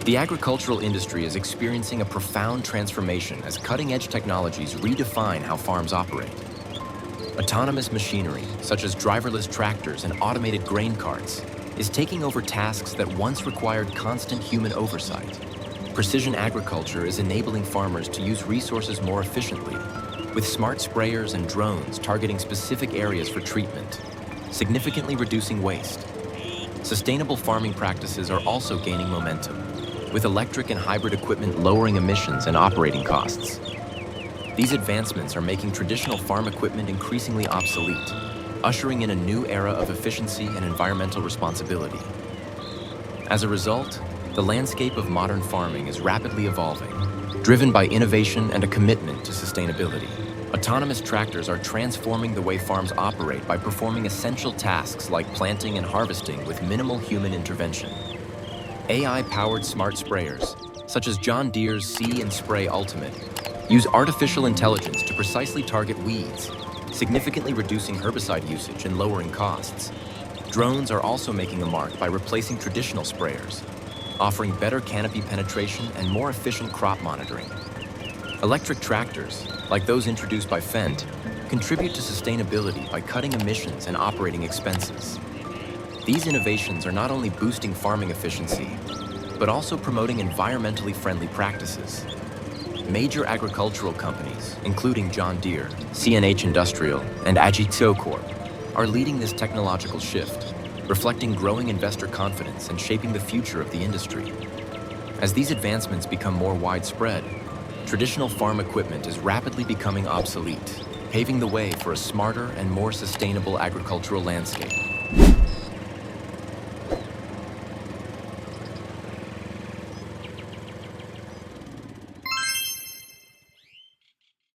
The agricultural industry is experiencing a profound transformation as cutting-edge technologies redefine how farms operate. Autonomous machinery, such as driverless tractors and automated grain carts, is taking over tasks that once required constant human oversight. Precision agriculture is enabling farmers to use resources more efficiently, with smart sprayers and drones targeting specific areas for treatment, significantly reducing waste. Sustainable farming practices are also gaining momentum, with electric and hybrid equipment lowering emissions and operating costs. These advancements are making traditional farm equipment increasingly obsolete, ushering in a new era of efficiency and environmental responsibility. As a result, the landscape of modern farming is rapidly evolving, driven by innovation and a commitment to sustainability. Autonomous tractors are transforming the way farms operate by performing essential tasks like planting and harvesting with minimal human intervention. AI-powered smart sprayers, such as John Deere's See and Spray Ultimate, use artificial intelligence to precisely target weeds, significantly reducing herbicide usage and lowering costs. Drones are also making a mark by replacing traditional sprayers, offering better canopy penetration and more efficient crop monitoring. Electric tractors, like those introduced by Fendt, contribute to sustainability by cutting emissions and operating expenses. These innovations are not only boosting farming efficiency, but also promoting environmentally friendly practices. Major agricultural companies, including John Deere, CNH Industrial, and Agito Corp, are leading this technological shift, reflecting growing investor confidence and shaping the future of the industry. As these advancements become more widespread, traditional farm equipment is rapidly becoming obsolete, paving the way for a smarter and more sustainable agricultural landscape.